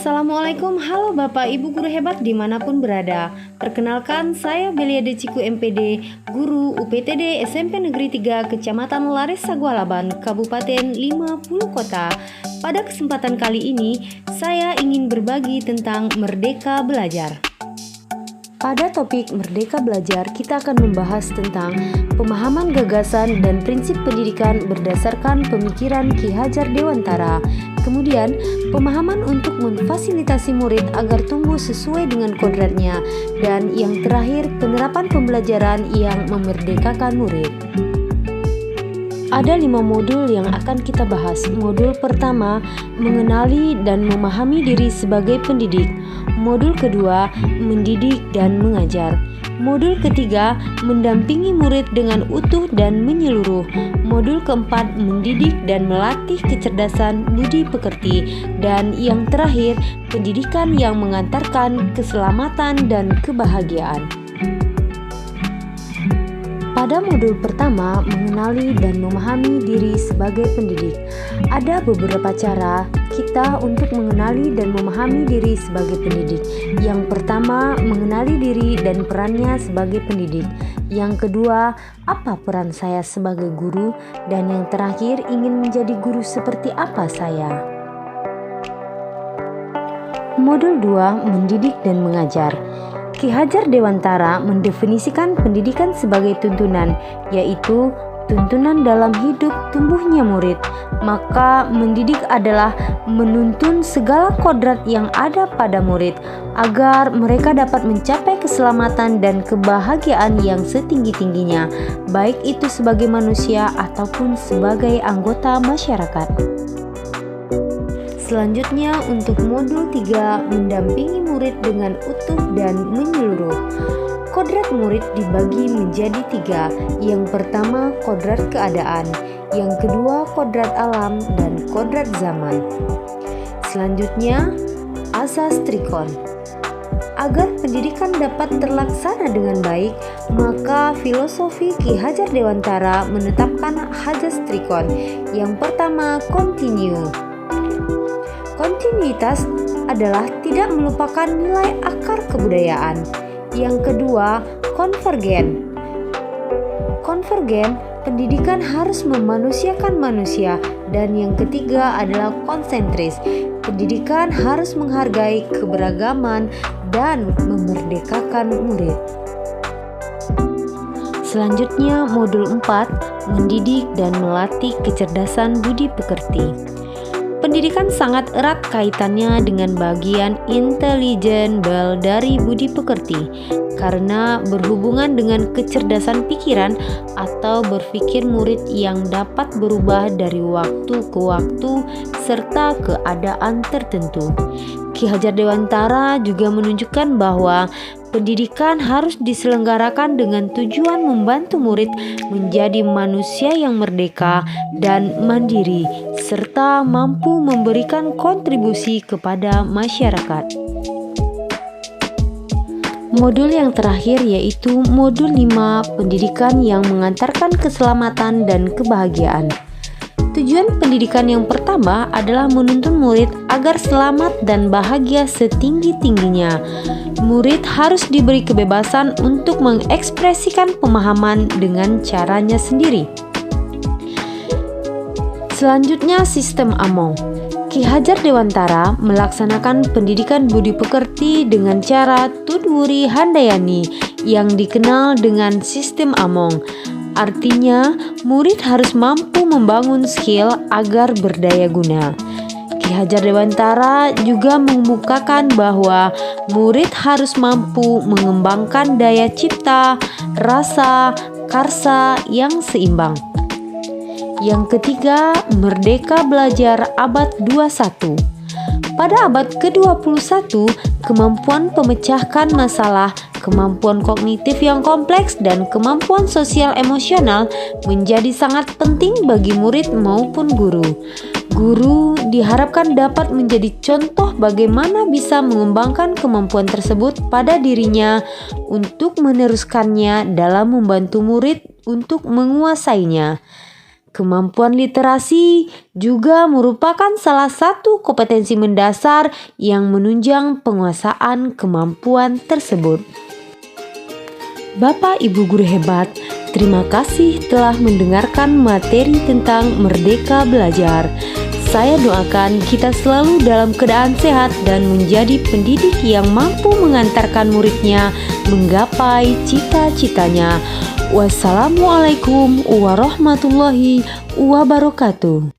Assalamualaikum, halo Bapak Ibu Guru hebat dimanapun berada. Perkenalkan, saya Belia Deciku MPD, Guru UPTD SMP Negeri 3 Kecamatan Lares Sagualaban, Kabupaten 50 Kota. Pada kesempatan kali ini, saya ingin berbagi tentang Merdeka Belajar. Pada topik Merdeka Belajar, kita akan membahas tentang pemahaman gagasan dan prinsip pendidikan berdasarkan pemikiran Ki Hajar Dewantara. Kemudian, pemahaman untuk memfasilitasi murid agar tumbuh sesuai dengan kodratnya. Dan yang terakhir, penerapan pembelajaran yang memerdekakan murid. Ada 5 modul yang akan kita bahas. Modul pertama, mengenali dan memahami diri sebagai pendidik. Modul kedua, mendidik dan mengajar. Modul ketiga, mendampingi murid dengan utuh dan menyeluruh. Modul keempat, mendidik dan melatih kecerdasan budi pekerti. Dan yang terakhir, pendidikan yang mengantarkan keselamatan dan kebahagiaan. Pada modul pertama, mengenali dan memahami diri sebagai pendidik. Ada beberapa cara kita untuk mengenali dan memahami diri sebagai pendidik. Yang pertama, mengenali diri dan perannya sebagai pendidik. Yang kedua, apa peran saya sebagai guru? Dan yang terakhir, ingin menjadi guru seperti apa saya? Modul 2, mendidik dan mengajar. Ki Hajar Dewantara mendefinisikan pendidikan sebagai tuntunan, yaitu tuntunan dalam hidup tumbuhnya murid. Maka mendidik adalah menuntun segala kodrat yang ada pada murid agar mereka dapat mencapai keselamatan dan kebahagiaan yang setinggi-tingginya, baik itu sebagai manusia ataupun sebagai anggota masyarakat. Selanjutnya untuk modul 3, mendampingi murid dengan utuh dan menyeluruh. Kodrat murid dibagi menjadi 3. Yang pertama, kodrat keadaan. Yang kedua, kodrat alam, dan kodrat zaman. Selanjutnya, asas trikon. Agar pendidikan dapat terlaksana dengan baik, maka filosofi Ki Hajar Dewantara menetapkan asas trikon. Yang pertama, continue. Kontinuitas adalah tidak melupakan nilai akar kebudayaan. Yang kedua, konvergen. Konvergen, pendidikan harus memanusiakan manusia. Dan yang ketiga adalah konsentris. Pendidikan harus menghargai keberagaman dan memerdekakan murid. Selanjutnya, modul 4, mendidik dan melatih kecerdasan budi pekerti. Pendidikan sangat erat kaitannya dengan bagian intelligible dari budi pekerti karena berhubungan dengan kecerdasan pikiran atau berpikir murid yang dapat berubah dari waktu ke waktu serta keadaan tertentu. Ki Hajar Dewantara juga menunjukkan bahwa pendidikan harus diselenggarakan dengan tujuan membantu murid menjadi manusia yang merdeka dan mandiri, serta mampu memberikan kontribusi kepada masyarakat. Modul yang terakhir yaitu modul 5, pendidikan yang mengantarkan keselamatan dan kebahagiaan. Tujuan pendidikan yang pertama adalah menuntun murid agar selamat dan bahagia setinggi-tingginya. Murid harus diberi kebebasan untuk mengekspresikan pemahaman dengan caranya sendiri. Selanjutnya, sistem Among. Ki Hajar Dewantara melaksanakan pendidikan budi pekerti dengan cara Tudwuri Handayani yang dikenal dengan sistem Among. Artinya, murid harus mampu membangun skill agar berdaya guna. Ki Hajar Dewantara juga mengemukakan bahwa murid harus mampu mengembangkan daya cipta, rasa, karsa yang seimbang. Yang ketiga, Merdeka Belajar abad 21. Pada abad ke-21, kemampuan pemecahkan masalah, kemampuan kognitif yang kompleks, dan kemampuan sosial emosional menjadi sangat penting bagi murid maupun guru. Guru diharapkan dapat menjadi contoh bagaimana bisa mengembangkan kemampuan tersebut pada dirinya untuk meneruskannya dalam membantu murid untuk menguasainya. Kemampuan literasi juga merupakan salah satu kompetensi mendasar yang menunjang penguasaan kemampuan tersebut. Bapak Ibu guru hebat, terima kasih telah mendengarkan materi tentang Merdeka Belajar. Saya doakan kita selalu dalam keadaan sehat dan menjadi pendidik yang mampu mengantarkan muridnya menggapai cita-citanya. Wassalamualaikum warahmatullahi wabarakatuh.